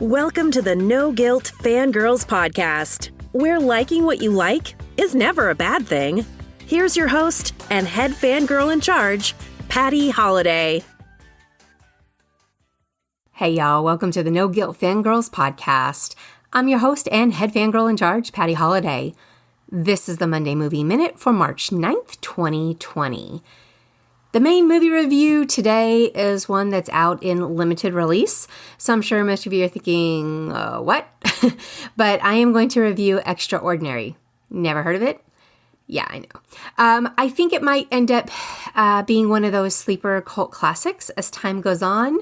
Welcome to the No Guilt Fangirls Podcast, where liking what you like is never a bad thing. Here's your host and head fangirl in charge, Patty Holiday. Hey y'all, welcome to the No Guilt Fangirls Podcast. I'm your host and head fangirl in charge, Patty Holiday. This is the Monday Movie Minute for March 9th, 2020. The main movie review today is one that's out in limited release, so I'm sure most of you are thinking, what? But I am going to review Extraordinary. Never heard of it? Yeah, I know. I think it might end up being one of those sleeper cult classics as time goes on.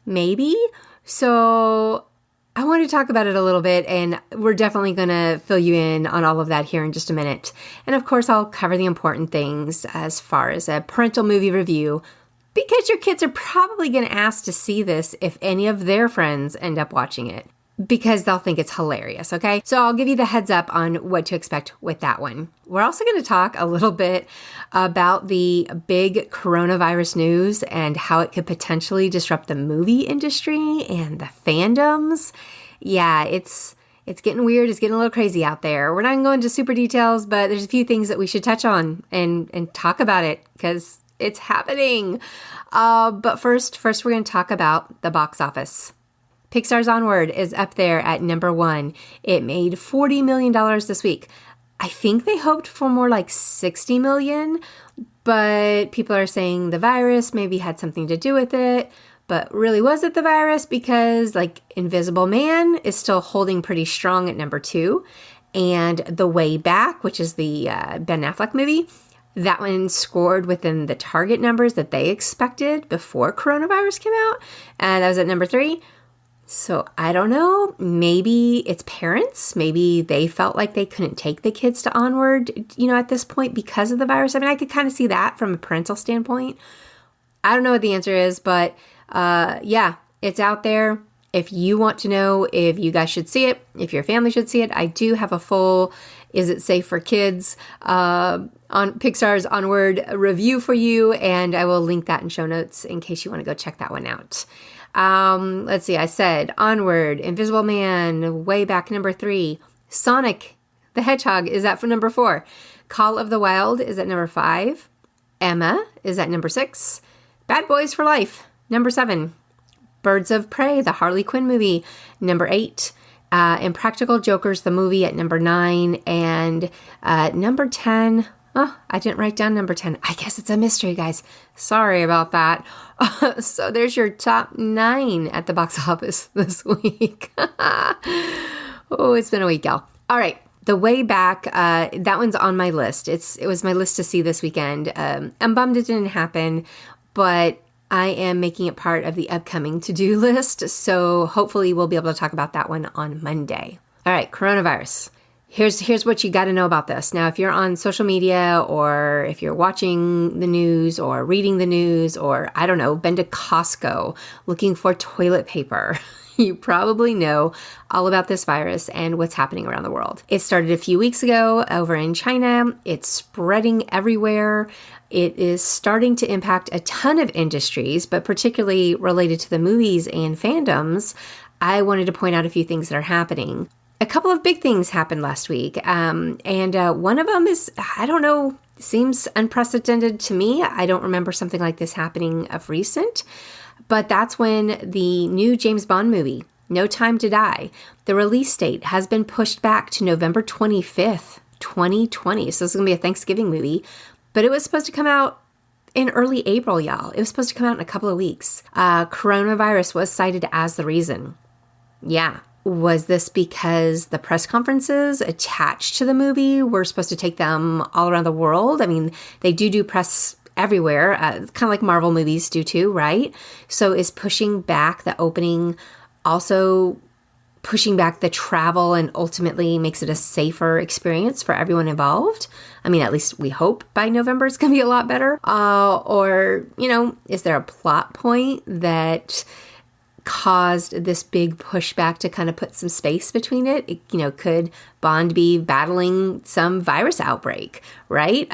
Maybe. So I want to talk about it a little bit, and we're definitely going to fill you in on all of that here in just a minute. And of course, I'll cover the important things as far as a parental movie review, because your kids are probably going to ask to see this if any of their friends end up watching it, because they'll think it's hilarious, okay? So I'll give you the heads up on what to expect with that one. We're also going to talk a little bit about the big coronavirus news and how it could potentially disrupt the movie industry and the fandoms. Yeah, it's getting weird. It's getting a little crazy out there. We're not going to go into super details, but there's a few things that we should touch on and talk about it because it's happening. But first we're going to talk about the box office. Pixar's Onward is up there at number 1. It made $40 million this week. I think they hoped for more like $60 million, but people are saying the virus maybe had something to do with it. But really, was it the virus? Because like Invisible Man is still holding pretty strong at number 2. And The Way Back, which is the Ben Affleck movie, that one scored within the target numbers that they expected before coronavirus came out. And that was at number 3. So I don't know, maybe it's parents, maybe they felt like they couldn't take the kids to Onward, at this point because of the virus. I mean, I could kind of see that from a parental standpoint. I don't know what the answer is, but yeah, it's out there. If you want to know if you guys should see it, if your family should see it, I do have a full Is It Safe for Kids on Pixar's Onward review for you, and I will link that in show notes in case you want to go check that one out. Let's see, I said Onward, Invisible Man, Way Back, number 3. Sonic the Hedgehog is at for number 4. Call of the Wild is at number 5. Emma is at number 6. Bad Boys for Life, number 7. Birds of Prey, the Harley Quinn movie, number 8. Impractical Jokers, the movie, at number 9. And number 10... Oh, I didn't write down number 10. I guess it's a mystery, guys. Sorry about that. So there's your top 9 at the box office this week. Oh, it's been a week, y'all. All right. The Way Back, that one's on my list. It was my list to see this weekend. I'm bummed it didn't happen, but I am making it part of the upcoming to-do list. So hopefully we'll be able to talk about that one on Monday. All right, coronavirus. Here's what you got to know about this. Now, if you're on social media or if you're watching the news or reading the news or, I don't know, been to Costco looking for toilet paper, you probably know all about this virus and what's happening around the world. It started a few weeks ago over in China. It's spreading everywhere. It is starting to impact a ton of industries, but particularly related to the movies and fandoms. I wanted to point out a few things that are happening. A couple of big things happened last week, and one of them is, I don't know, seems unprecedented to me. I don't remember something like this happening of recent, but that's when the new James Bond movie, No Time to Die, the release date has been pushed back to November 25th, 2020. So this is going to be a Thanksgiving movie, but it was supposed to come out in early April, y'all. It was supposed to come out in a couple of weeks. Coronavirus was cited as the reason. Yeah. Was this because the press conferences attached to the movie were supposed to take them all around the world? I mean, they do press everywhere, kind of like Marvel movies do too, right? So is pushing back the opening also pushing back the travel and ultimately makes it a safer experience for everyone involved? I mean, at least we hope by November it's going to be a lot better. Or, is there a plot point that caused this big pushback to kind of put some space between it? Could Bond be battling some virus outbreak, right?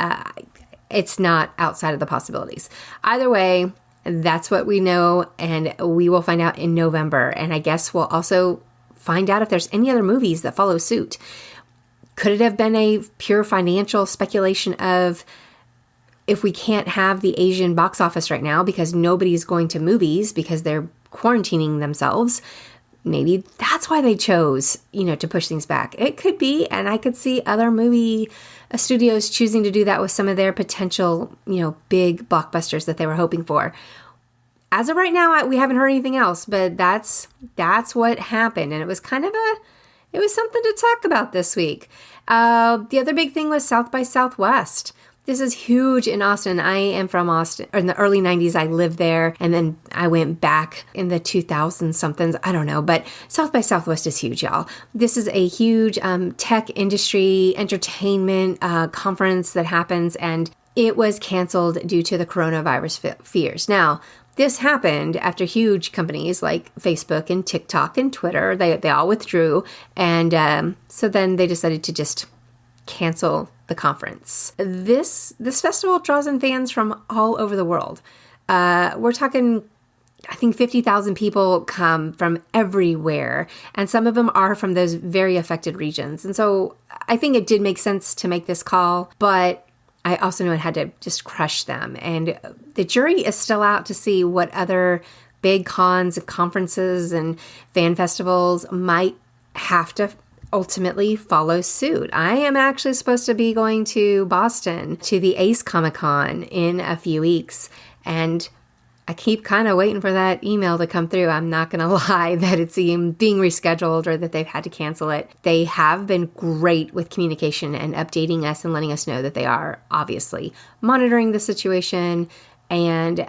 It's not outside of the possibilities. Either way, That's what we know, and we will find out in November. And I guess we'll also find out if there's any other movies that follow suit. Could it have been a pure financial speculation of, if we can't have the Asian box office right now because nobody's going to movies because they're quarantining themselves, maybe that's why they chose, to push things back. It could be, and I could see other movie studios choosing to do that with some of their potential, big blockbusters that they were hoping for. As of right now, we haven't heard anything else, but that's what happened, and it was it was something to talk about this week. The other big thing was South by Southwest. This is huge in Austin. I am from Austin. In the early 90s, I lived there, and then I went back in the 2000-somethings. I don't know, but South by Southwest is huge, y'all. This is a huge tech industry, entertainment conference that happens, and it was canceled due to the coronavirus fears. Now, this happened after huge companies like Facebook and TikTok and Twitter, they all withdrew, and so then they decided to just cancel the conference. This festival draws in fans from all over the world. We're talking, I think 50,000 people come from everywhere, and some of them are from those very affected regions. And so I think it did make sense to make this call, but I also know it had to just crush them. And the jury is still out to see what other big cons and conferences and fan festivals might have to ultimately follow suit. I am actually supposed to be going to Boston to the Ace Comic-Con in a few weeks, and I keep kind of waiting for that email to come through. I'm not going to lie that it's being rescheduled or that they've had to cancel it. They have been great with communication and updating us and letting us know that they are obviously monitoring the situation. And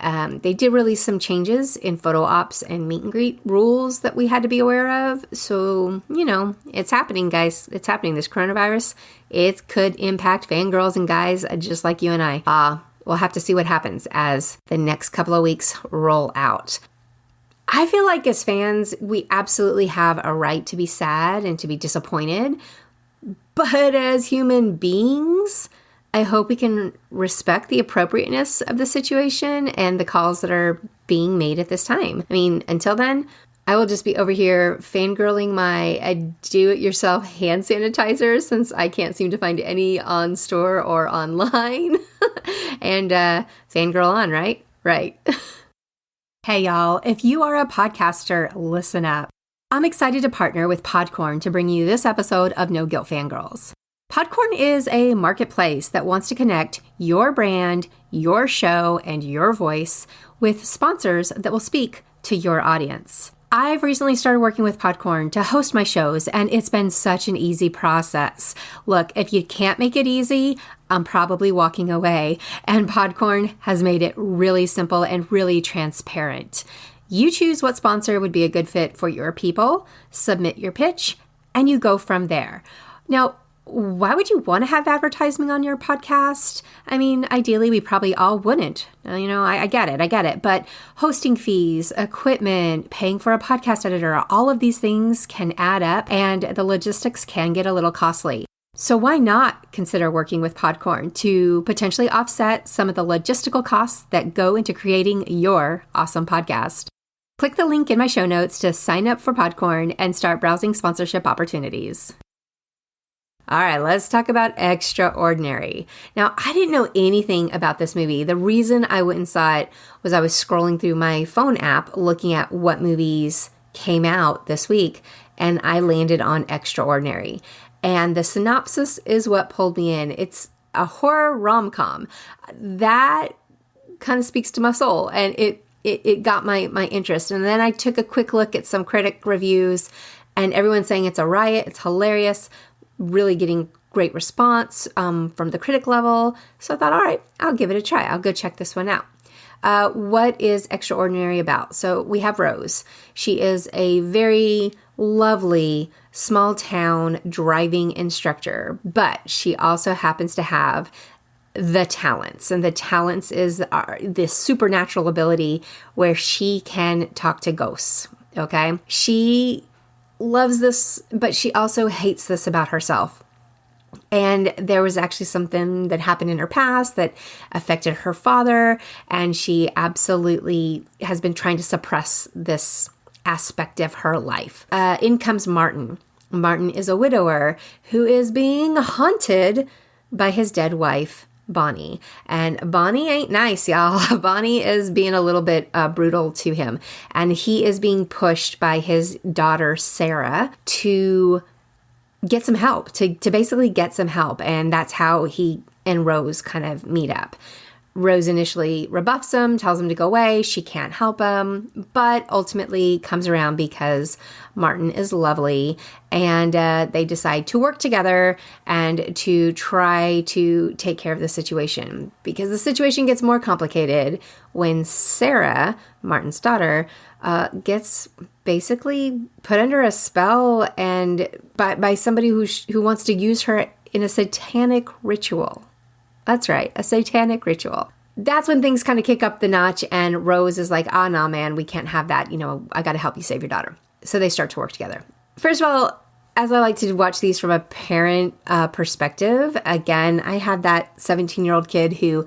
they did release some changes in photo ops and meet and greet rules that we had to be aware of. So, it's happening, guys. It's happening. This coronavirus, it could impact fangirls and guys just like you and I. We'll have to see what happens as the next couple of weeks roll out. I feel like as fans, we absolutely have a right to be sad and to be disappointed. But as human beings, I hope we can respect the appropriateness of the situation and the calls that are being made at this time. I mean, until then, I will just be over here fangirling my do-it-yourself hand sanitizer since I can't seem to find any on store or online. And fangirl on, right? Right. Hey, y'all, if you are a podcaster, listen up. I'm excited to partner with Podcorn to bring you this episode of No Guilt Fangirls. Podcorn is a marketplace that wants to connect your brand, your show, and your voice with sponsors that will speak to your audience. I've recently started working with Podcorn to host my shows, and it's been such an easy process. Look, if you can't make it easy, I'm probably walking away, and Podcorn has made it really simple and really transparent. You choose what sponsor would be a good fit for your people, submit your pitch, and you go from there. Now, why would you want to have advertising on your podcast? I mean, ideally, we probably all wouldn't. I get it. But hosting fees, equipment, paying for a podcast editor, all of these things can add up, and the logistics can get a little costly. So why not consider working with Podcorn to potentially offset some of the logistical costs that go into creating your awesome podcast? Click the link in my show notes to sign up for Podcorn and start browsing sponsorship opportunities. All right, let's talk about Extraordinary. Now, I didn't know anything about this movie. The reason I went and saw it was I was scrolling through my phone app looking at what movies came out this week, and I landed on Extraordinary. And the synopsis is what pulled me in. It's a horror rom-com. That kind of speaks to my soul, and it got my interest. And then I took a quick look at some critic reviews, and everyone's saying it's a riot, it's hilarious, really getting great response from the critic level. So I thought, all right, I'll give it a try. I'll go check this one out. What is Extraordinary about? So we have Rose. She is a very lovely small town driving instructor, but she also happens to have the talents. And the talents is this supernatural ability where she can talk to ghosts. Okay. She loves this, but she also hates this about herself. And there was actually something that happened in her past that affected her father, and she absolutely has been trying to suppress this aspect of her life. In comes Martin. Martin is a widower who is being haunted by his dead wife, Bonnie. And Bonnie ain't nice, y'all. Bonnie is being a little bit brutal to him. And he is being pushed by his daughter, Sarah, to get some help, to basically get some help. And that's how he and Rose kind of meet up. Rose initially rebuffs him, tells him to go away. She can't help him, but ultimately comes around because Martin is lovely, and they decide to work together and to try to take care of the situation, because the situation gets more complicated when Sarah, Martin's daughter, gets basically put under a spell and by somebody who wants to use her in a satanic ritual. That's right, a satanic ritual. That's when things kind of kick up the notch, and Rose is like, nah, man, we can't have that. I got to help you save your daughter. So they start to work together. First of all, as I like to watch these from a parent perspective, again, I have that 17-year-old kid who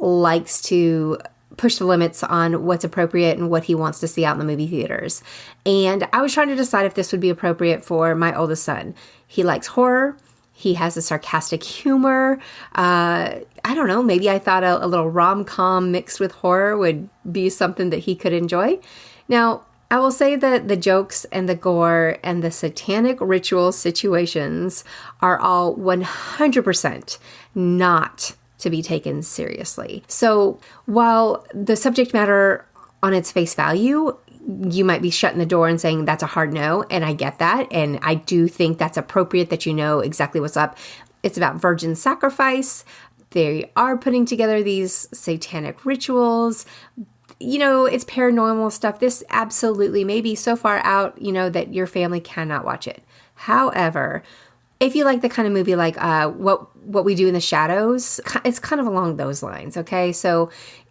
likes to push the limits on what's appropriate and what he wants to see out in the movie theaters. And I was trying to decide if this would be appropriate for my oldest son. He likes horror. He has a sarcastic humor. I don't know, maybe I thought a little rom-com mixed with horror would be something that he could enjoy. Now, I will say that the jokes and the gore and the satanic ritual situations are all 100% not to be taken seriously. So while the subject matter on its face value, you might be shutting the door and saying that's a hard no, and I get that, and I do think that's appropriate that you know exactly what's up. It's about virgin sacrifice. They are putting together these satanic rituals. It's paranormal stuff. This absolutely may be so far out, that your family cannot watch it. However, if you like the kind of movie like What We Do in the Shadows, it's kind of along those lines, okay? So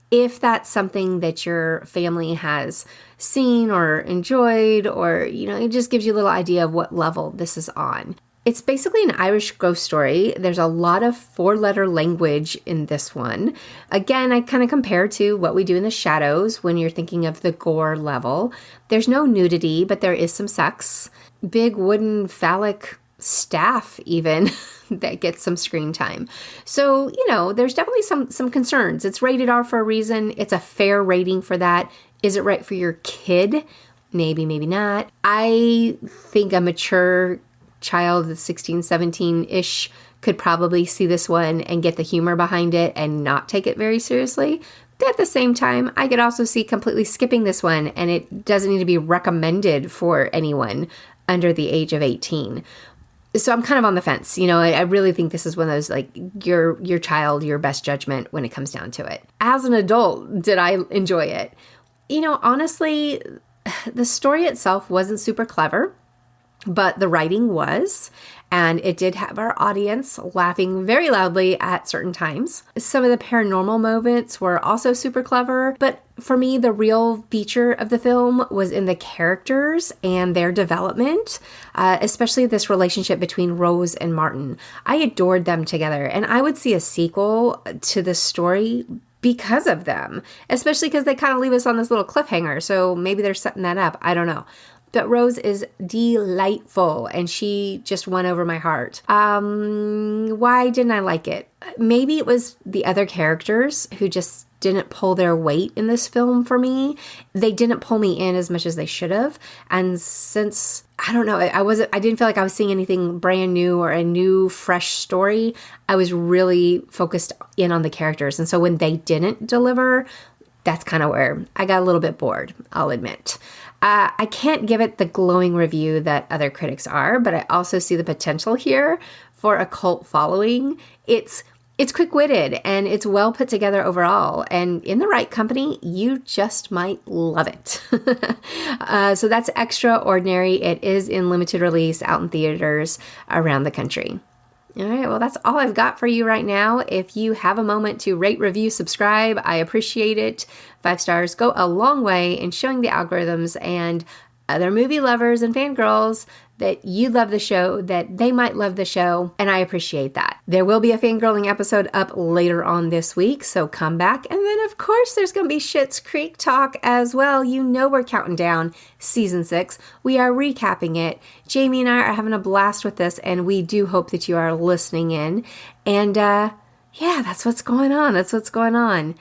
if that's something that your family has seen or enjoyed, or, it just gives you a little idea of what level this is on. It's basically an Irish ghost story. There's a lot of 4-letter language in this one. Again, I kind of compare to What We Do in the Shadows when you're thinking of the gore level. There's no nudity, but there is some sex. Big wooden phallic staff even that gets some screen time. So, there's definitely some concerns. It's rated R for a reason. It's a fair rating for that. Is it right for your kid? Maybe, maybe not. I think a mature child, 16, 17-ish, could probably see this one and get the humor behind it and not take it very seriously. But at the same time, I could also see completely skipping this one, and it doesn't need to be recommended for anyone under the age of 18. So I'm kind of on the fence. I really think this is one of those, like, your child, your best judgment when it comes down to it. As an adult, did I enjoy it? Honestly, the story itself wasn't super clever, but the writing was, and it did have our audience laughing very loudly at certain times. Some of the paranormal moments were also super clever, but for me, the real feature of the film was in the characters and their development, especially this relationship between Rose and Martin. I adored them together, and I would see a sequel to the story because of them, especially because they kind of leave us on this little cliffhanger, so maybe they're setting that up. I don't know. But Rose is delightful, and she just won over my heart. Why didn't I like it? Maybe it was the other characters who just didn't pull their weight in this film for me. They didn't pull me in as much as they should have. And since, I don't know, I didn't feel like I was seeing anything brand new or a new, fresh story. I was really focused in on the characters. And so when they didn't deliver, that's kind of where I got a little bit bored, I'll admit. I can't give it the glowing review that other critics are, but I also see the potential here for a cult following. It's quick-witted, and it's well put together overall, and in the right company, you just might love it. So that's Extraordinary. It is in limited release out in theaters around the country. All right, well, that's all I've got for you right now. If you have a moment to rate, review, subscribe, I appreciate it. 5 stars go a long way in showing the algorithms and other movie lovers and fangirls that you love the show, that they might love the show, and I appreciate that. There will be a fangirling episode up later on this week, so come back. And then, of course, there's going to be Schitt's Creek talk as well. You know we're counting down season 6. We are recapping it. Jamie and I are having a blast with this, and we do hope that you are listening in. And yeah, that's what's going on. That's what's going on.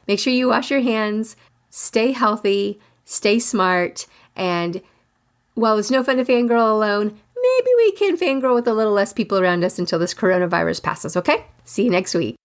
Make sure you wash your hands, stay healthy, stay smart, and while it's no fun to fangirl alone, maybe we can fangirl with a little less people around us until this coronavirus passes, okay? See you next week.